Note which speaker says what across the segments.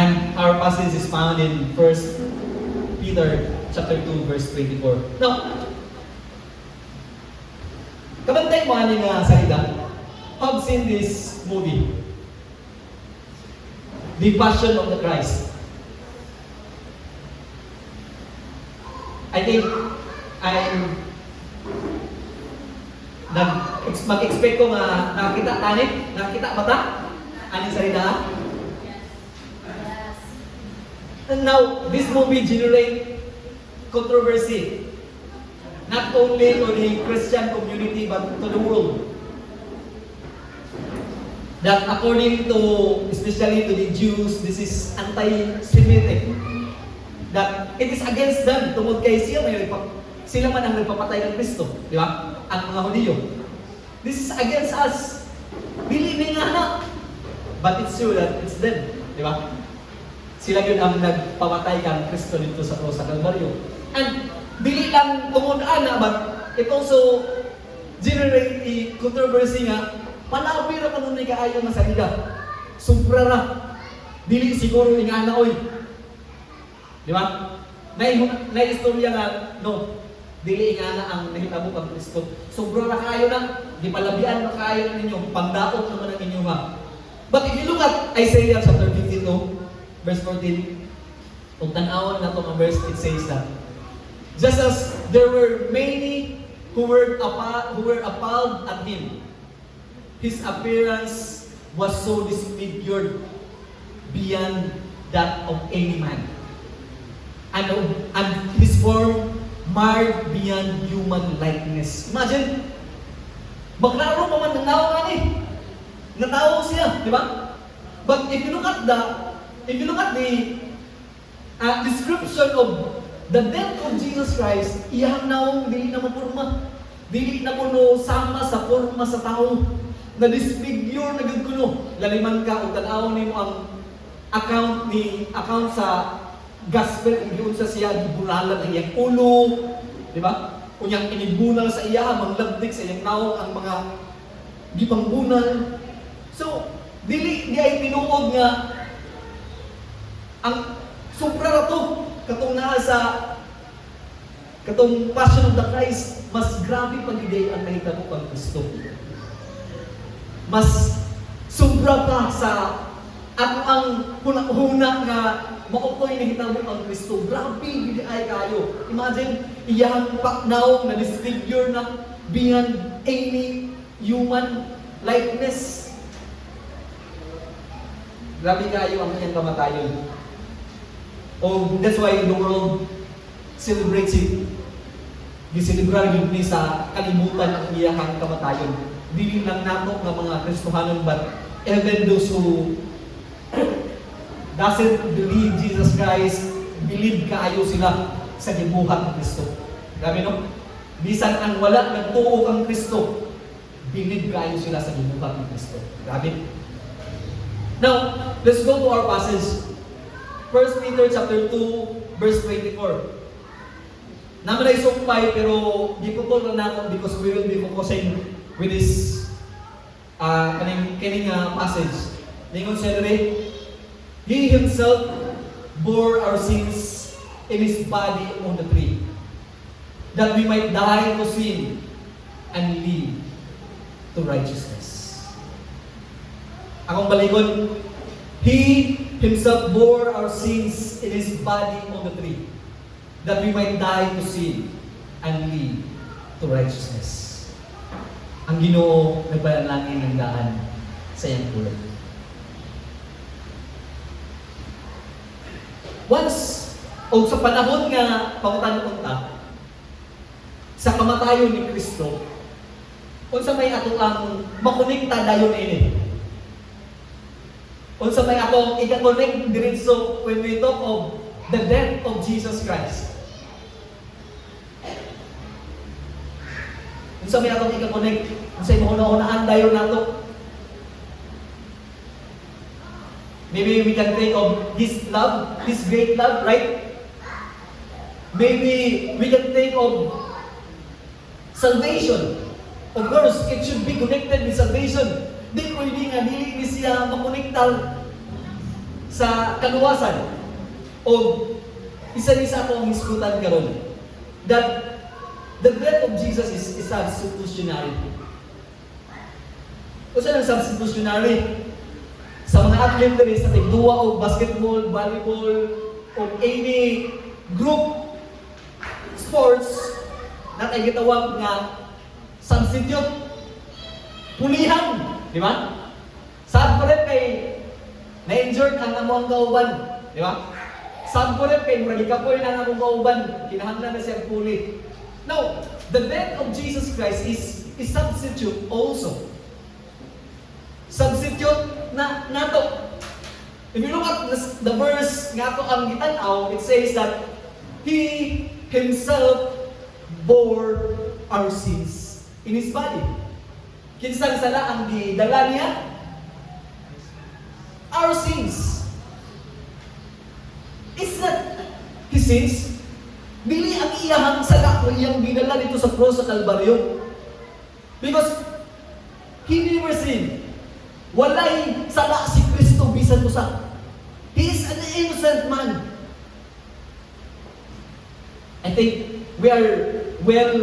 Speaker 1: And our passage is found in 1 Peter chapter 2, verse 24. Now, kabantay mo aning salita. Have seen this movie, The Passion of the Christ. I think mag-expect ko nga nakita tanik, nakita mata, aning salita. And now, this movie generate controversy, not only to the Christian community but to the world. That according to, especially to the Jews, this is anti-Semitic. That it is against them, tungkol kay sila man ang nagpapatay ng Kristo, di ba? Ang mga Hudiyo. This is against us. Believing nga na. But it's true that it's them, di ba? Sila yun ang nagpapatay kang Kristo dito sa cross sa Kalbaryo. And dili lang tungod ana, but it also generate a controversy nga, palabi ra kanunay kaayo nga salida. Sobra ra. Dili siguro nga ana oy. Di ba? Nay istorya nga no. Dili nga na ang nahitabo kang Kristo. Sobra ra kaayo na, di palabian ra kaayo na ninyo, pangdaot naman ang inyo ha. But if you look at Isaiah chapter 52, verse 14, kung tanawon na itong verse, it says that, just as there were many who were appalled at him, his appearance was so disfigured beyond that of any man, and his form marred beyond human likeness. Imagine, maglaro pa man ng tao nga ni. Natawa siya, di ba? But if you look at the description of the death of Jesus Christ, iyang naong dili na mapurma. Dili na kuno sama sa forma sa tao. Na disfigure na gud kuno. Laliman ka ug tan-awon nimo ang account sa gospel kung giun sa siya gibulalan ang iyang ulo, di ba? Unyang inibunal sa iya, manglabdik sa iyang naong ang mga gipangbunal. So, di ay tinuod nga ang sobra ra to katong naa sa katong Passion of the Christ, mas grabe pag iday ang nahitabo kang Kristo. Mas sobra pa sa ato ang hunahuna nga mautoy na hitabo ang Kristo. Grabe gid ay kayo. Imagine iyang paknaw na disfigure na beyond any human likeness. Grabe kayo ang iyang kamatayon. Oh, that's why the world celebrates it. Giselebrar yun ni sa kalimutan ang iyang kamatayon. Dili lang nato nga mga Kristohanon, but even those who doesn't believe Jesus Christ, believe kaayo sila sa gibuhat ng Kristo. Grabe no? Bisan ang wala nagtuo ang Kristo, believe kaayo sila sa gibuhat ng Kristo. Grabe. Now, let's go to our passage. 1 Peter chapter 2, verse 24. Naman ay sumpay, pero di po po na ako because we will be focusing with this kaning passage. Ningon siya rin, He Himself bore our sins in His body on the tree, that we might die to sin and live to righteousness. Akong baligon, He Himself bore our sins in His body on the tree, that we might die to sin and live to righteousness. Ang Ginoo nagpanalangin ng daan sa iyang pulong. Once, o sa panahon nga pangutan-unta, sa kamatayon ni Kristo, unsa may ato ang makonekta dayon ini. Unsa may ato ika-connect diretso when we talk of the death of Jesus Christ. Unsa may ato ika-connect, unsa may una-unaan dayon nato. Maybe we can think of His love, His great love, right? Maybe we can think of salvation. Of course, it should be connected with salvation. Di pwede nga, dili ni siya makonektal sa kaluwasan o isa-isa ako ang iskutan karon that the death of Jesus is substitutionary. O saan ang substitutionary? Sa mga athlete rin, sa tigduwa o basketball, volleyball, o any group sports na tayo gitawag nga substitute, pulihan, di ba? Saan ko rin kay na-injured ang among kauban, di ba? Saan ko rin kay muragikapoy na ang among kauban, kinahanglan na siyang puli. Now, the death of Jesus Christ is substitute also. Substitute na nato. If you look at the verse nga to ang gitanaw, it says that He Himself bore our sins in His body. Kinsang sala ang gidala niya? Our sins. It's not His sins. Dili ang iyahang sala o iyang gidala dito sa cross sa Kalbaryo. Because He never sinned. Walay sala si Kristo bisan usa. He is an innocent man. I think we are well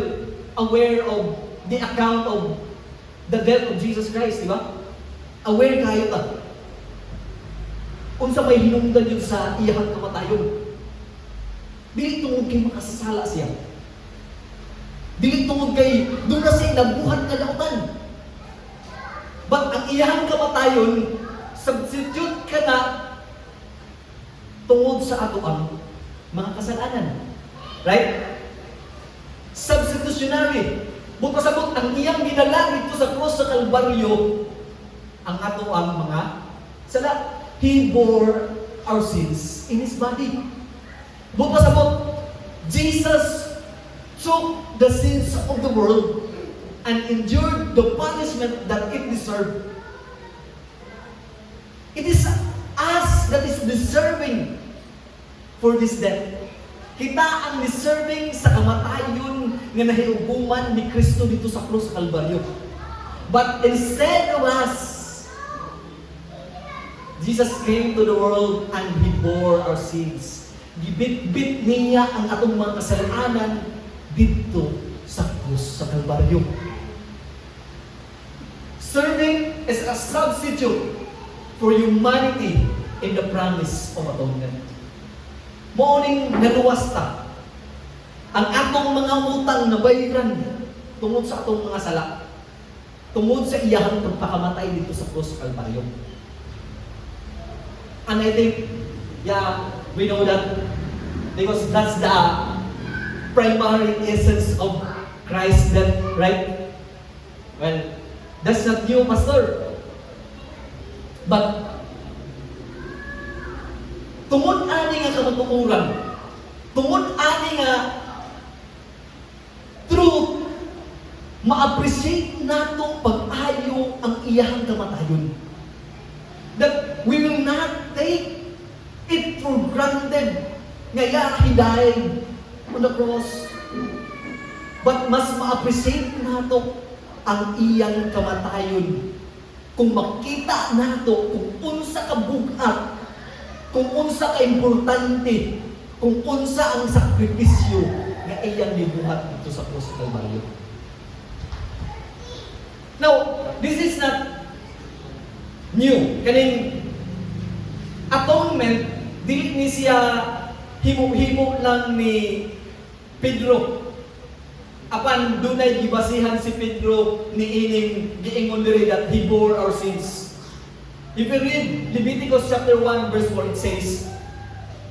Speaker 1: aware of the account of the death of Jesus Christ, di ba? Aware kayo ta. Unsa may hinungdan yun sa iyahang kamatayon. Dili tungod kay makasasala siya. Dili tungod kay doon na siya nabuhat nga dautan. But ang iyahang kamatayon, substitute ka na tungod sa ato ang mga kasalanan. Right? Substitutionary. Bukasabot ang iyang ginala dito sa cross sa Kalbaryo, ang ato ang mga sala. He bore our sins in His body. Bukasabot, Jesus took the sins of the world and endured the punishment that it deserved. It is us that is deserving for this death. Kita ang deserving sa kamatayon nga nahiuguman ni Kristo dito sa krus sa Kalbaryo. But instead of us, Jesus came to the world and He bore our sins. Gibit-bit niya ang atong mga kasalanan dito sa krus sa Kalbaryo. Serving as a substitute for humanity in the promise of atonement. Mooning naluwas ta ang atong mga utang na bayaran tungod sa atong mga sala, tungod sa iyahang pagpakamatay dito sa krus sa Kalbaryo. And I think, yeah, we know that because that's the primary essence of Christ's death, right? Well, that's not new, Pastor. But, tungod ani nga kamatuoran, tungod ani nga truth, ma-appreciate nato pag-ayo ang iyahang kamatayon. That we will not take it for granted nga he died on the cross. But mas ma-appreciate nato ang iyang kamatayon kung makita nato kung unsa ka bugat, kung unsa ka importante, kung unsa ang sakripisyo nga iyang gibuhat dito sa krus sa Kalbaryo. Now, this is not new. Kaning atonement, dili ni siya himo-himo lang ni Pedro. Apan dunay gibasihan si Pedro ni ining giingon diri that He bore our sins. If you read Leviticus chapter 1 verse 4, it says,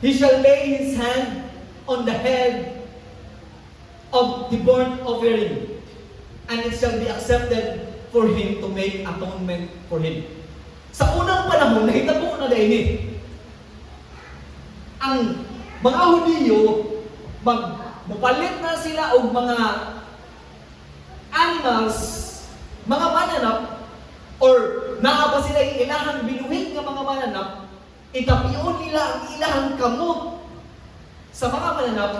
Speaker 1: He shall lay His hand on the head of the burnt offering, and it shall be accepted for him to make atonement for him. Sa unang panahon, nahitabo na dahil ni ang mga Hudiyo, magpalit na sila og mga animals, mga mananap, or naa ba sila ilahang binuhig nga mga mananap, itapion nila ang ilahang kamot sa mga mananap,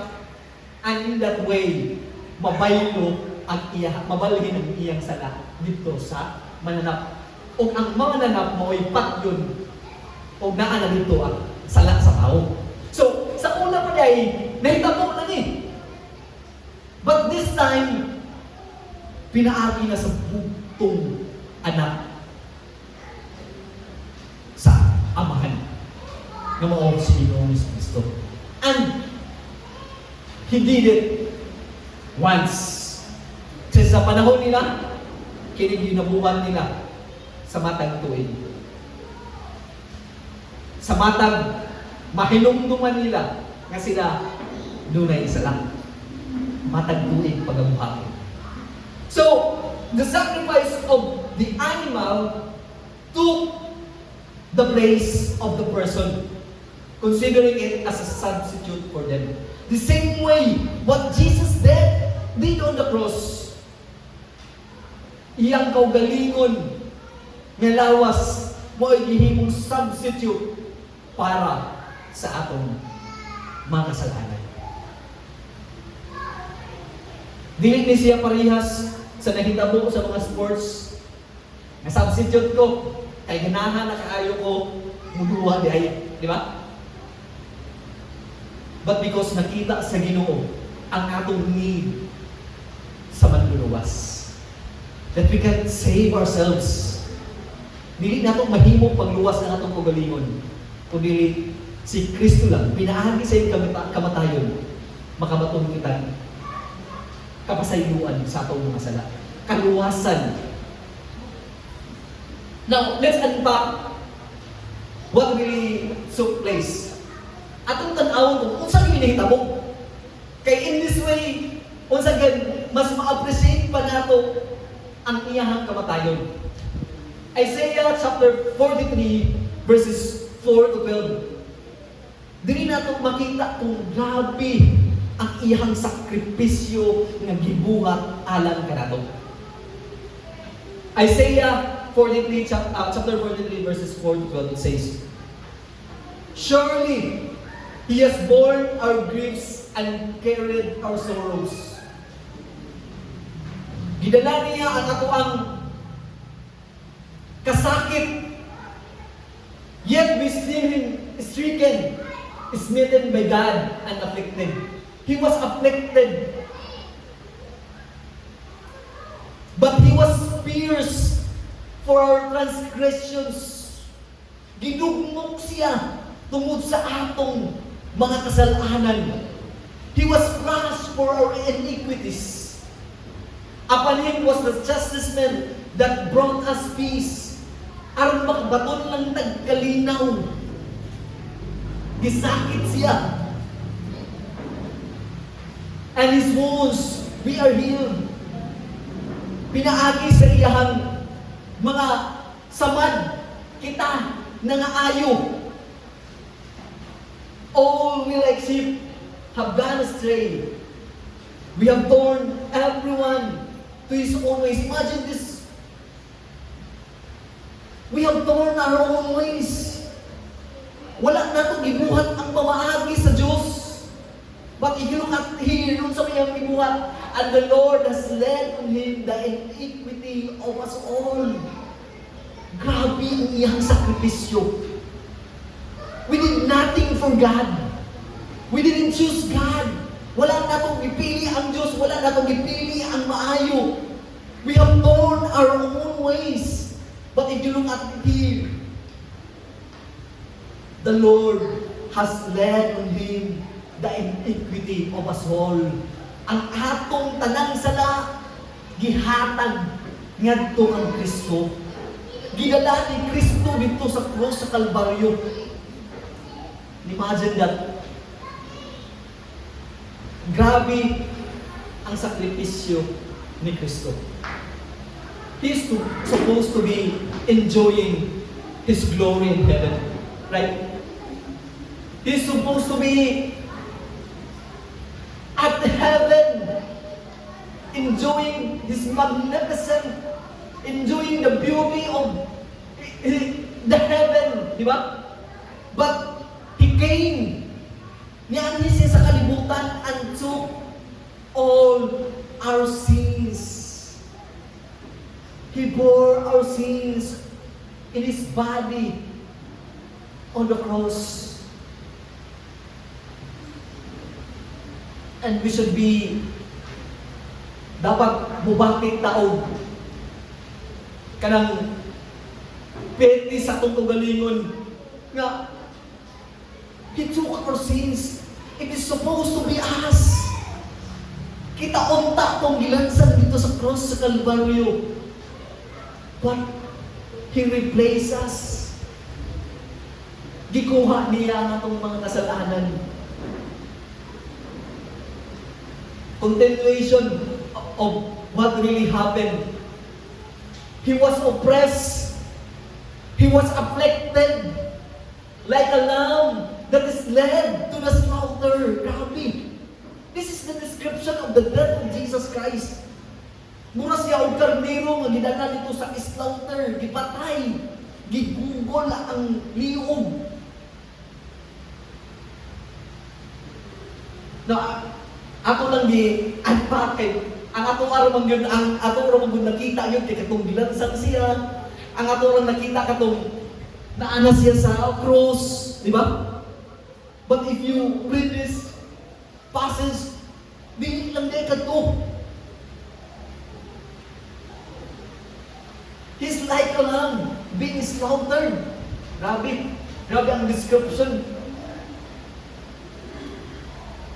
Speaker 1: and in that way, mabaylo ang mabalhin ang iyang sala dito sa mananap. O ang mga mananap, mao'y patyon o naa na dito ang sala sa tao. So, sa una pa ay nahitabo na ni. But this time, pinaagi na sa bugtong anak sa amahan na mao si Ginoong Kristo. And He did it once. Kasi sa panahon nila, kiniginabuhan nila sa matag tuig. Sa matag, mahinumduman nila nga sila dunay isa lang. Matag tuig pagabuhatin. So, the sacrifice of the animal took the place of the person, considering it as a substitute for them. The same way, what Jesus did on the cross, iyang kaugalingon nga lawas mo ay gihimong substitute para sa atong mga kasalanan. Dili ni siya parihas sa nahitabo sa mga sports nga substitute ko kay ganahan na kaayo ko muluwa di ba? But because nakita sa Ginoo ang atong need sa manluluwas, that we can save ourselves. Dili nato mahimo pagluwas ang atong kaugalingon, kundi si Kristo lang pinaagi sa iyang kamatayon makamatong kita kapasayloan sa atong mga sala, kaluwasan. Now, let's unpack what really took place. Atong tan-awon kung unsa gyud nahitabo. Kay in this way, unsa gyud mas ma-appreciate pa nato ang iyahang kamatayon. Isaiah chapter 43 verses 4 to 12. Dili nato makita kung grabe ang iyahang sakripisyo nga gibuhat alang kanato. Isaiah 43 chapter 43 verses 4 to 12 it says, "Surely He has borne our griefs and carried our sorrows." Gidala niya ang atoang kasakit, yet we see Him stricken, smitten by God, and afflicted. He was afflicted, but He was pierced for our transgressions. Ginugmok siya tungod sa atong mga kasalanan. He was crushed for our iniquities. Upon Him was the chastisement that brought us peace. Aron makabaton lang tagkalinaw. Gisakit siya. And His wounds, we are healed. Pinaagi sa iyahang mga samad kita nangaayo. All we like sheep have gone astray. We have torn everyone to his own ways. Imagine this. We have torn our own ways. Wala na itong gibuhat ang pamaagi sa Diyos. But if you look at here, nung sa kanyang gibuhat, and the Lord has led on Him the iniquity of us all. Grabe ang iyang sakripisyo. We did nothing for God. We didn't choose God. Wala na itong ipili ang Diyos. Wala na itong ipili ang maayo. We have torn our own ways. But if you look at here, the Lord has led on Him the iniquity of us all. Ang atong tanang sala, gihatag ngadto ang Kristo. Gidala ni Kristo dito sa cross sa Kalbaryo. Imagine that. Grabe ang sakripisyo ni Kristo. He's supposed to be enjoying His glory in heaven. Right? He's supposed to be at heaven, enjoying His magnificent, enjoying the beauty of the heaven. Di ba? But He came. Niyan siya sa kalibutan and took all our sins. He bore our sins in His body. on the cross. And we should be dapat mubakit taog kanang peti sa atong tugalingon nga He took our sins. It is supposed to be us. Kita unta tong gilansan dito sa cross sa Kalbaryo. But He replaced us. Gikuha niya ang atong mga kasalanan. Continuation of what really happened. He was oppressed. He was afflicted like a lamb that is led to the slaughter. Grabe. This is the description of the death of Jesus Christ. Mura siya og karnero nga gidala dito sa slaughter, gipatay, gigugol ang liog. Na ako lang gi-unpack ang ato aron man ang ato aron man nakita yun kay katong gilansan siya. Ang ato aron nakita katong naana siya sa cross, di ba? But if you read this passage, dili lang day kadto. He's like a lamb being slaughtered. Grabe. Grabe ang description.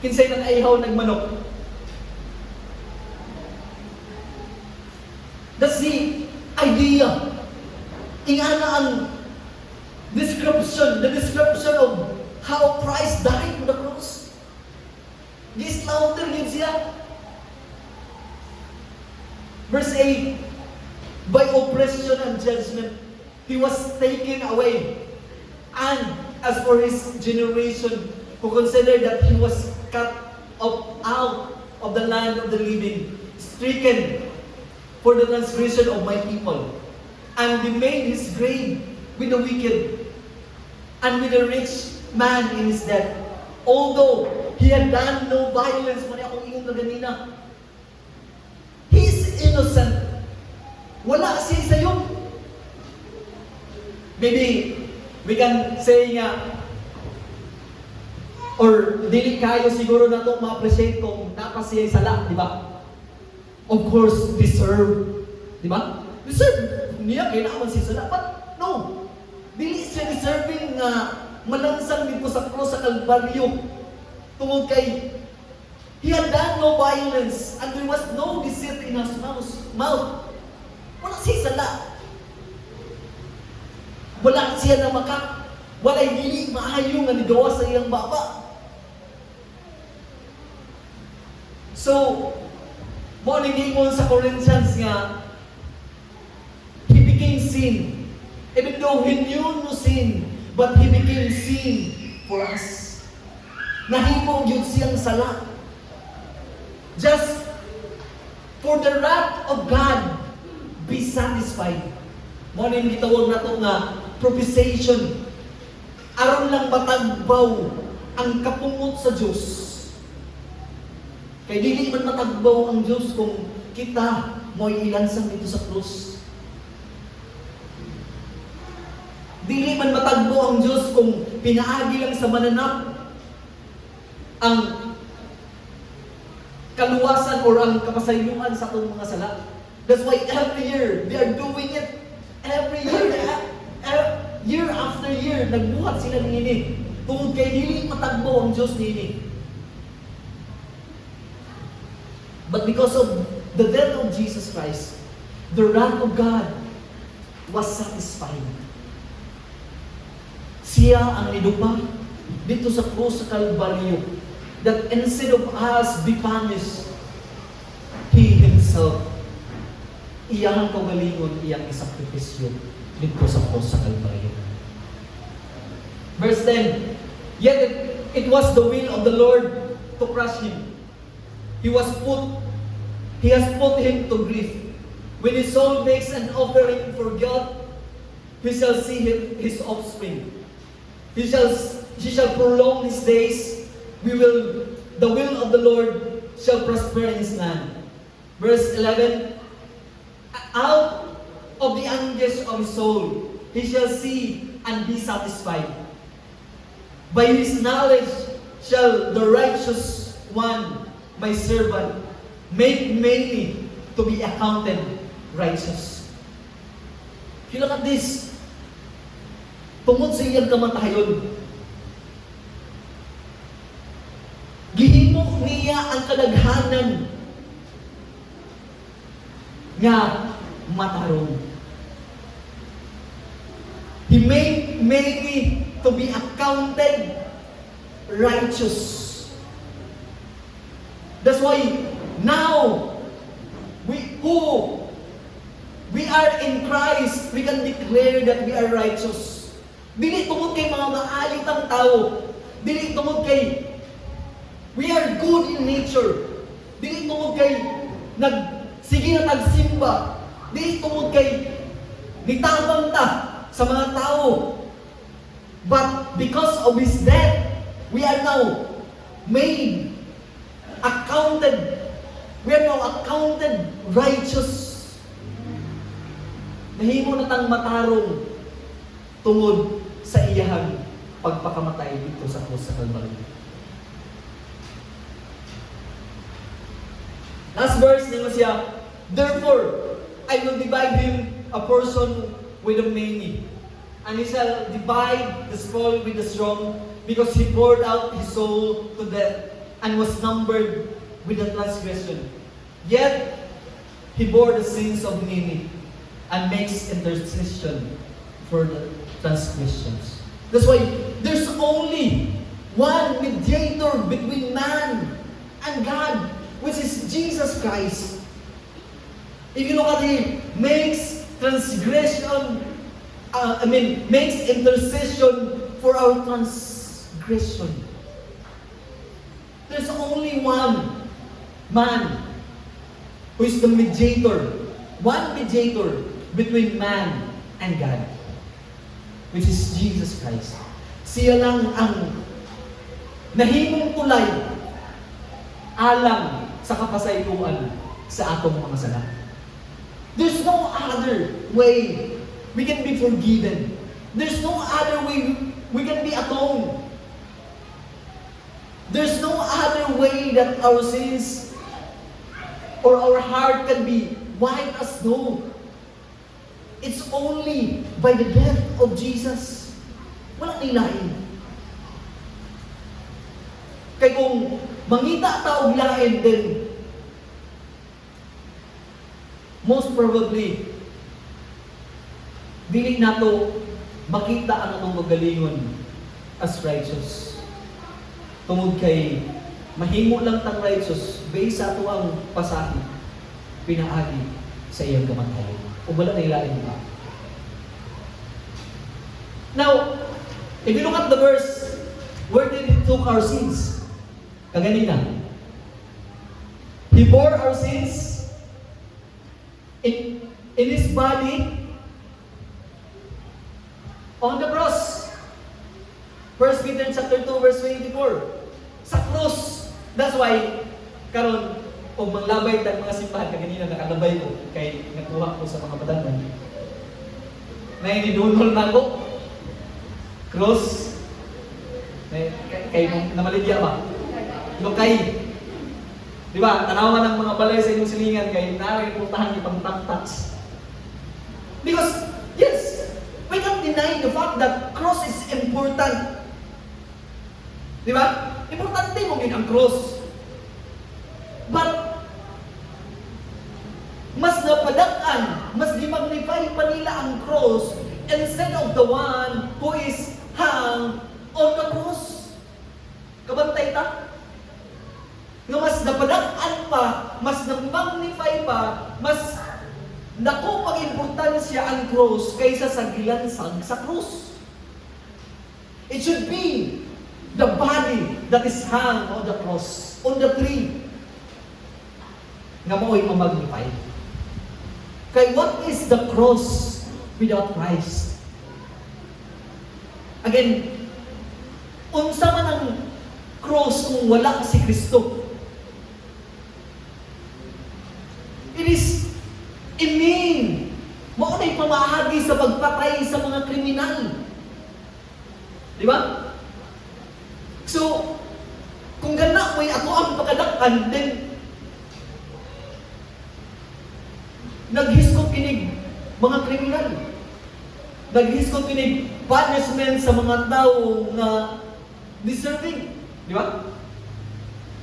Speaker 1: Kinsay nang aihaw nagmanok. That's the idea. Ingana ang description, the description of how Christ died on the cross. Gislaughter yun siya. Verse 8, by oppression and judgment, He was taken away. And as for His generation, who considered that He was cut out of the land of the living, stricken for the transgression of my people, and He made His grave with the wicked and with the rich man in his death, although He had done no violence. Mali akong ingong kaganina. He is innocent. Wala siya sa'yo. Maybe we can say nga, or dili kayo siguro na itong ma-appreciate kung dapat siya sala, di ba? Of course, deserve. Di ba? Deserve. Niya, kailangan siya sala. But no. Dili siya deserving malansang dito sa cross sa Kalbaryo. Tungod kay He had done no violence and there was no deceit in His mouth. Wala siya sala. Wala siya na walay dili maayo nga nigawa sa iyang baba. So, mo ni ingon sa Corinthians nga, He became sin. Even though He knew no sin, but He became sin for us. Nahimo yun siyang sala. Just for the wrath of God be satisfied. Mo ni gitawag nato nga propitiation. Aron lang matagbaw ang kapungot sa Dios. Kay dili man matagbaw ang Dios kung kita mo'y ilansang dito sa krus. Dili man matagbaw ang Dios kung pinaagi lang sa mananap ang kaluwasan or ang kapasayloan sa atong mga sala. That's why every year they are doing it. Every year after year, nagbuhat sila nini. Tungod kay dili matagbaw ang Dios nini. But because of the death of Jesus Christ, the wrath of God was satisfied. Siya ang nidupa dito sa krus sa Kalbaryo, that instead of us be punished, He Himself, iyang kaugalingon, iyang isakripisyo dito sa krus sa Kalbaryo. Verse 10, yet it was the will of the Lord to crush Him. He has put Him to grief. When His soul makes an offering for God, He shall see His offspring. He shall prolong His days. The will of the Lord shall prosper in His land. Verse 11, out of the anguish of His soul, He shall see and be satisfied. By his knowledge shall the righteous one, my servant, make many to be accounted righteous. If you look at this, tungod sa iyang kamatayon, gihimo niya ang kadaghanan nga matarong. He made many to be accounted righteous. That's why now we are in Christ, we can declare that we are righteous. Dili tungod kay mga maalitang tao. Dili tungod kay we are good in nature. Dili tungod kay sige na tagsimba. Dili tungod kay nitabang ta sa mga tao. But because of His death, we are now accounted righteous. Nahimo na tang matarong tungod sa iyahang pagpakamatay dito sa krus sa Calvary. Last verse nimo siya, therefore, I will divide him a portion with the many, and he shall divide the spoil with the strong, because he poured out his soul to death, and was numbered with the transgression. Yet, he bore the sins of many, and makes intercession for the transgressions. That's why, there's only one mediator between man and God, which is Jesus Christ. If you look at it, makes intercession for our transgression. There's only one man who is the mediator. One mediator between man and God, which is Jesus Christ. Siya lang ang nahimong tulay alang sa kapasayloan sa atong mga sala. There's no other way we can be forgiven. There's no other way we can be atoned. There's no other way that our sins or our heart can be white as snow. It's only by the death of Jesus. Walang ilahin. Kaya kung mangita ta og lain, then most probably dili nato makita ang atong magalingon as righteous. Tungod kay mahimo lang tang righteous based sa ato ang pasahi pinaagi sa iyang kamatayon. O wala na ilain ba? Now, if you look at the verse, where did He took our sins? Kaganina. He bore our sins in His body on the cross. 1 Peter chapter 2 verse 24. Sa cross. That's why karon og manglabay tag mga simbahan kaganina nakalabay ko kay nakuha ko sa mga badanan. Nay ni dunol nako. Cross. Kay namaligya ba? Lokay. Di ba? Tanawan ng mga balay sa inyong silingan kay narin puntahan ipang tax. Because, yes, we can't deny the fact that cross is important. Di ba? Importante mo din ang cross. But, mas napadaan, mas di-magnify pa nila ang cross instead of the one who is hung on the cross. Kabantay ta? Nga mas napadaan pa, mas nag-magnify pa, mas naku pag-importansya ang cross kaysa sa gilansag sa cross. It should be the body that is hung on the cross, on the tree, nga mo'y ma-magnify. Kay what is the cross without Christ? Again, unsa man ang cross kung wala si Kristo? It is immune. Maunay pamahagi sa pagpatay sa mga kriminal. Di ba? So, kung gana may ako ang pakadakan, then naghiskot kinig mga kriminal. Naghiskot kinig punishment sa mga tao na deserving. Di ba?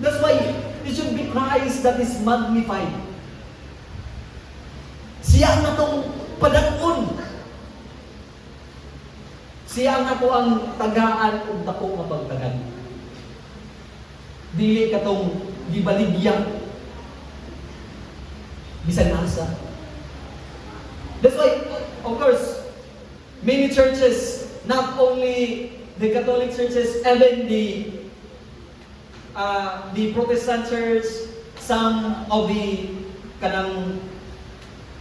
Speaker 1: That's why it should be Christ that is magnified. Siya ang atong padakon. Siya ang ako ang tagaan ug dako nga pagtagan. Dili katong gibaligya. Bisan asa. That's why, of course, many churches, not only the Catholic churches, even the Protestant church, some of the kanang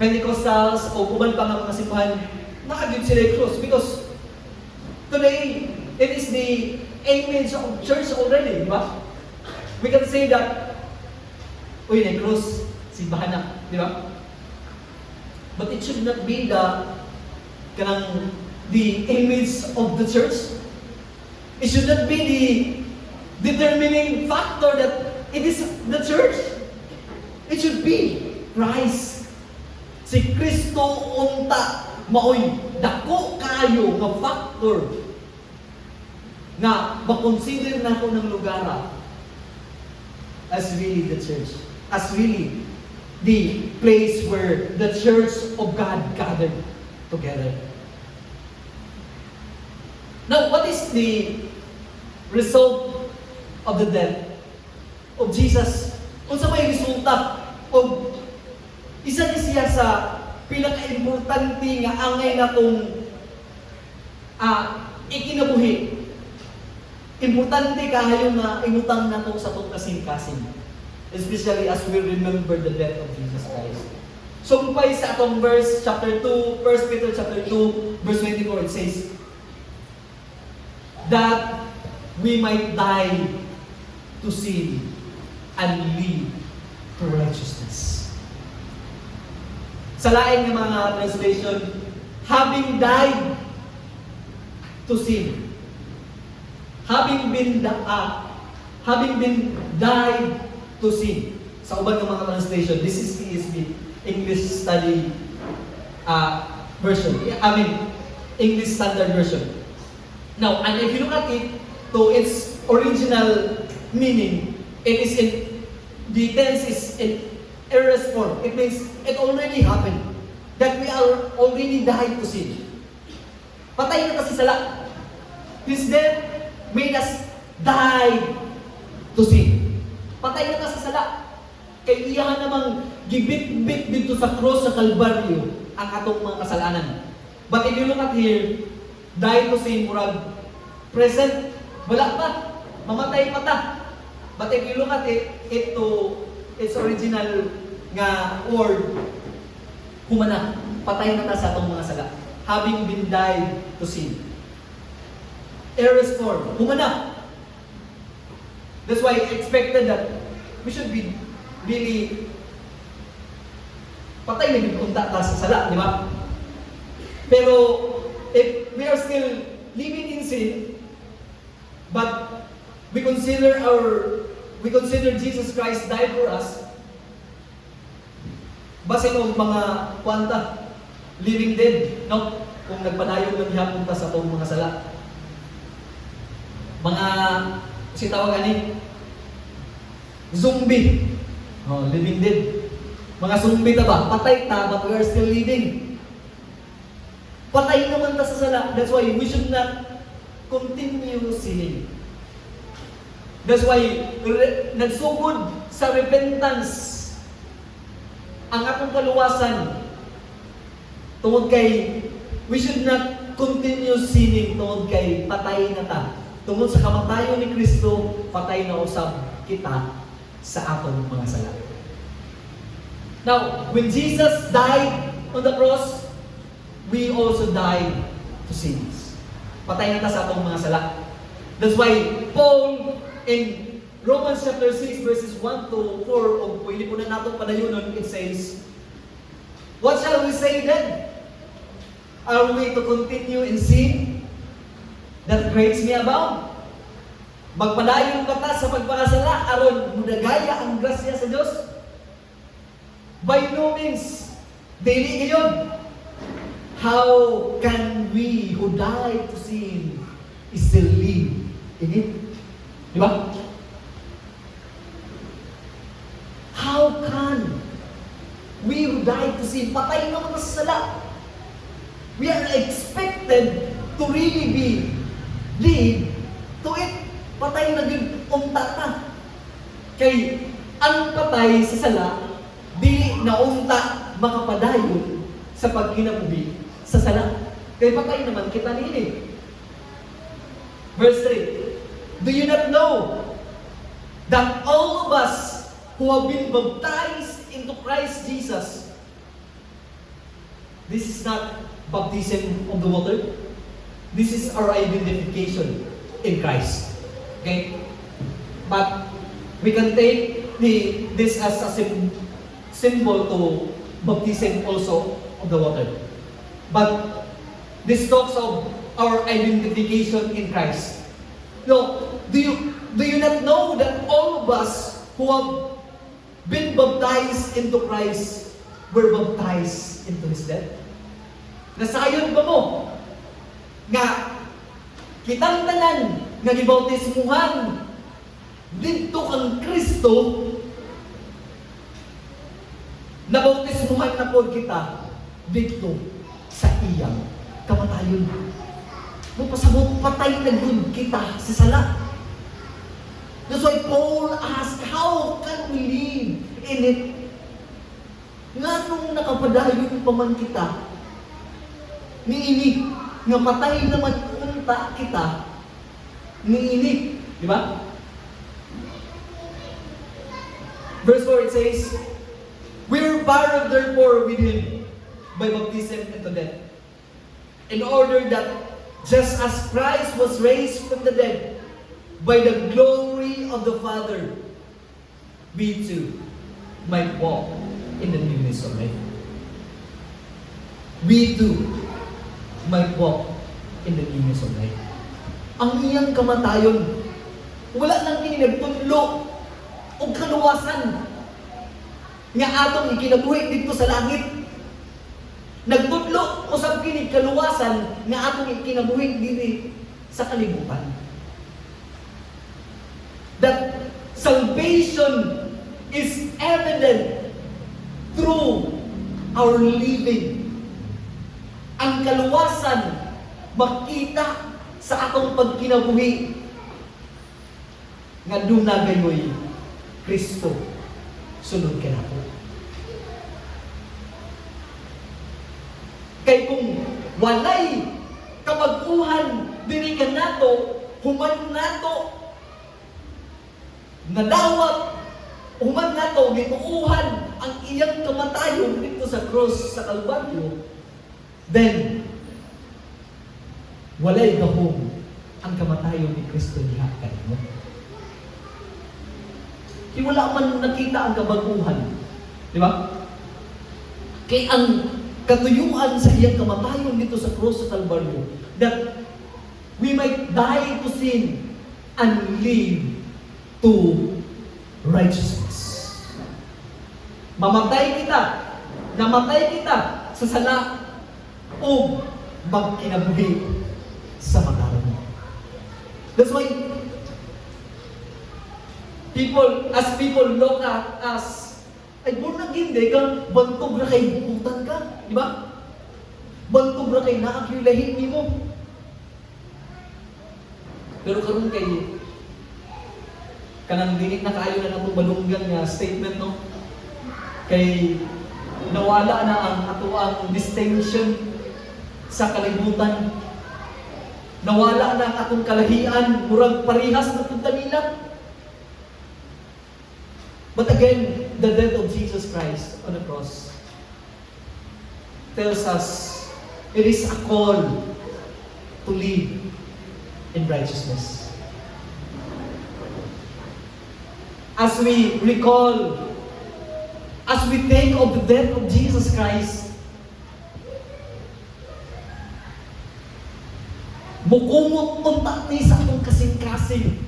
Speaker 1: Pentecostals o kuban pa nga mga simbahan, nakagib sila yung cross because today, it is the image of church already, di ba? We can say that, uy, na cross, simbahan na, di ba? But it should not be the image of the church. It should not be the determining factor that it is the church. It should be Christ. Si Kristo unta maoy dako kayo nga factor na makonsider nato ng lugar as really the church, as really the place where the church of God gathered together. Now, what is the result of the death of Jesus? Unsa may resulta o isa ni siya sa pinaka-importante nga angay natong ikinabuhi. Importante kahayo nga imutang nato sa tong kasing-kasing. Especially as we remember the death of Jesus Christ. Sumpay sa atong verse, chapter 2, 1 Peter chapter 2, verse 24, it says, that we might die to sin and live to righteousness. Sa lain ng mga translation, having died to sin, having been died to sin. Sa ubang ng mga translation, this is ESV, English Study Version. English Standard Version. Now, and if you look at it, to its original meaning, it is in, the tense is in aorist form. It means it already happened. That we are already died to sin. Patay na kasi sala. His death made us die to sin. Patay na kasi sala. Kay iyahan namang gibit-bit dito sa cross sa Kalbaryo ang atong mga kasalanan. But if you look at here, die to sin, murag present, wala pa, mamatay pa ta. But if you look at it, its original nga word, humana, patay na ta sa atong mga sala. Having been died to sin. Aorist form, humana. That's why I expected that we should be really patay na gipunta ta sa sala, di ba? Pero if we are still living in sin, but we consider Jesus Christ died for us, basin og mga kwanta, living dead, no? Kung nagpadayong ng gihapon ta sa atong mga sala. Mga si tawag ani zombie. Oh, living dead. Mga zombie ta ba? Patay ta, but we are still living. Patay naman ta sa sala. That's why we should not continue sinning. That's why nagsugod sa repentance ang atong kaluwasan tungod kay we should not continue sinning tungod kay patay na ta. Tungod sa kamatayon ni Kristo, patay na usab kita sa atong mga sala. Now, when Jesus died on the cross, we also died to sins. Patay na ta sa atong mga sala. That's why Paul in Romans chapter 6 verses 1 to 4, o pwede po na natong padayonon, it says, what shall we say then? Are we to continue in sin that grace may abound? Magpadayon ka ta sa pagpakasala aron mudagaya ang grasya sa Dios? By no means. Dili gayon. How can we who died to sin still live in it? Di ba? How can we who died to sin, patay naman sa sala, we are expected to really be live to it? Patay na din, unta na. Kay ang patay sa sala, dili na unta makapadayon sa pagkinabuhi sa sala. Kay patay naman kita nini. Verse 3, do you not know that all of us who have been baptized into Christ Jesus, this is not baptism of the water, this is our identification in Christ. Okay? But we can take this as a symbol to baptism also of the water. But this talks of our identification in Christ. No, do you not know that all of us who have been baptized into Christ were baptized into His death? Nasayon ba mo nga kitang tanan nga gibautismuhan didto kang Kristo, nabautismuhan na po kita didto sa iyang kamatayon. Mapasabot patay na yun kita sa sala. That's why Paul asked, how can we live in it? Nga nung nakapadayon pa man kita, niinig, nga patay naman unta kita, niinig. Di ba? Verse 4, it says, we are buried therefore with Him by baptism into death, in order that just as Christ was raised from the dead by the glory of the Father, we too might walk in the newness of life. We too might walk in the newness of life. Ang iyang kamatayon, wala nang nagtudlo o kaluwasan nga atong ikinabuhi dito sa langit. Nagtudlo usab kini kaluwasan nga atong ikinabuhi diri sa kalibutan. That salvation is evident through our living. Ang kaluwasan makita sa atong pagkinabuhi nga duna gayoy Kristo sunod ka nato. Kay kung walay kapag-uhan diri ka nato, human nato nadawat, human nato gituuhan ang iyang kamatayon dito sa cross sa Kalbaryo, then walay gahom ang kamatayon ni Kristo niya kanimo. Kaya wala man nakita ang kabaguhan. Di ba? Kaya ang katuyuan sa iyang kamatayon dito sa cross sa Kalbaryo, that we might die to sin and live to righteousness. Namatay kita sa sala o magkinabuhi sa magkaroon. That's why people look at us, ay born again di ka, bantog na kay bukutan ka, di ba? Bantog na kay naakyulahin mo. Pero karon kay kanang dinit na kaayo na natong balunggan nga statement, no? Kay nawala na ang atuang distinction sa kalibutan. Nawala na ang atong kalahian, murag parihas na punta nila. But again, the death of Jesus Christ on the cross tells us it is a call to live in righteousness. As we recall, as we think of the death of Jesus Christ, mukumot unta ni sa atong kasing-kasing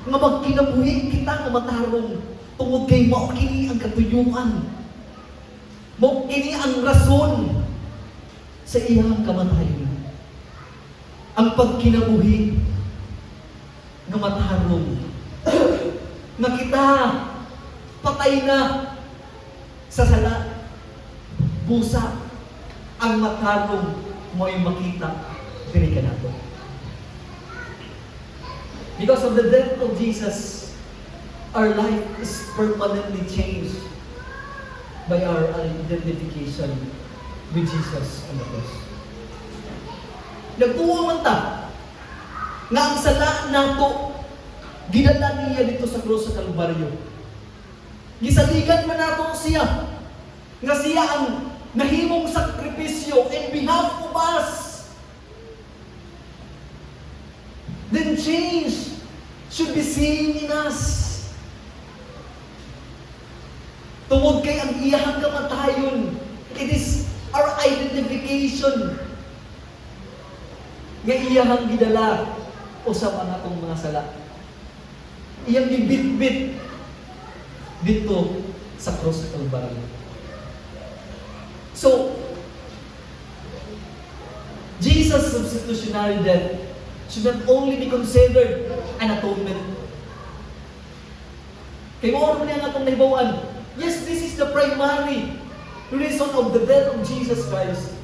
Speaker 1: nga magkinabuhi kita nga matarong tungod kay mao kini ang katuyuan. Mao kini ang rason sa iyang kamatayon. Ang pagkinabuhi nga matarong nga kita patay na sa sala, busa ang matarong mo'y makita diri ka nato. Because of the death of Jesus, our life is permanently changed by our identification with Jesus on the cross. Nagtuwa man ta nga ang sala nato ginala niya dito sa krus sa Kalbaryo. Gisaligan man nato siya nga siya ang nahimong sakripisyo in behalf of us. Then change should be seen in us. Tungod kay ang iyang kamatayon, it is our identification nga iyang gidala usab ang atong mga sala. Iyang gibitbit dito sa cross sa Kalbaryo. So, Jesus' substitutionary death should not only be considered an atonement. Kaya mo naman yung atong nahibawan. Yes, this is the primary reason of the death of Jesus Christ.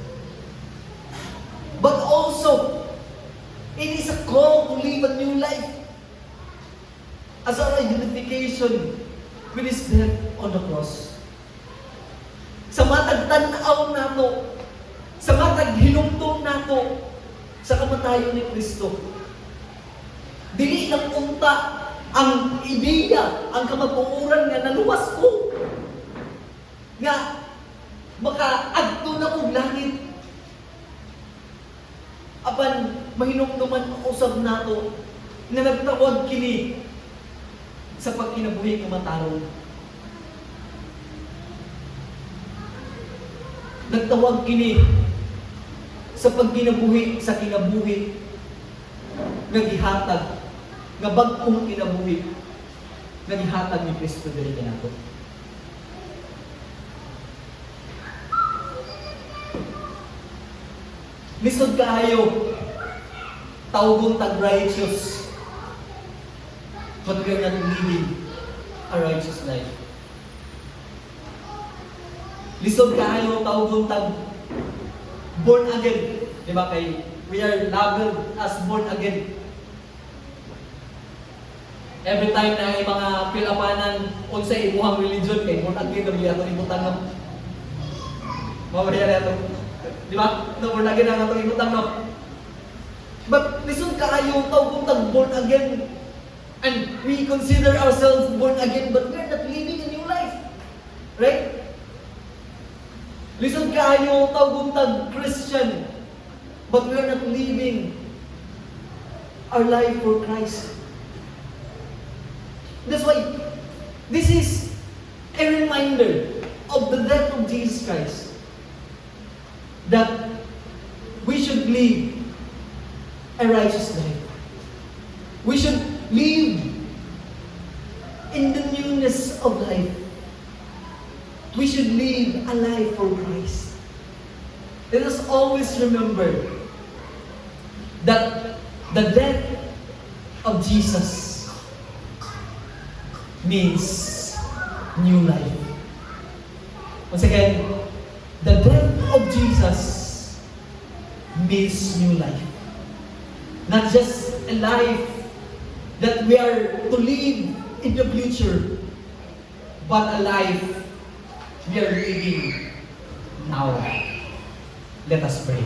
Speaker 1: But also, it is a call to live a new life as our identification with His death on the cross. Sa matag tanaw nato, sa matag hinumdum nato, sa kamatayon ni Kristo. Dili lang unta ang ideya, ang kamatuoran nga naluwas ko. Nga makaadto na kong langit. Apan mahinumduman usab nato na nagtawag kini sa pagkinabuhi nga matarong. Nagtawag kini sa pagkinabuhi sa kinabuhi nga gihatag nga bag-ong kinabuhi nga gihatag ni Kristo diri kanato. Lisod kaayo tawgon tag righteous, but we are not living a righteous life. Lisod kaayo tawgon tag born again. Diba kay we are labeled as born again. Every time na yung mga pilapanan unsa imuhang religion kay born again na ato ibutan no. Mawala na to. Diba? No, born again na ato ibutan no. But listen kaayo tawgon tag born again. And we consider ourselves born again, but we are not living a new life. Right? Listen kaayo tawgon tag Christian, but we are not living our life for Christ. That's why this is a reminder of the death of Jesus Christ, that we should live a righteous life. We should live in the newness of life. We should live a life for Christ. Let us always remember that the death of Jesus means new life. Once again, the death of Jesus means new life. Not just a life that we are to live in the future, but a life we are living now. Let us pray.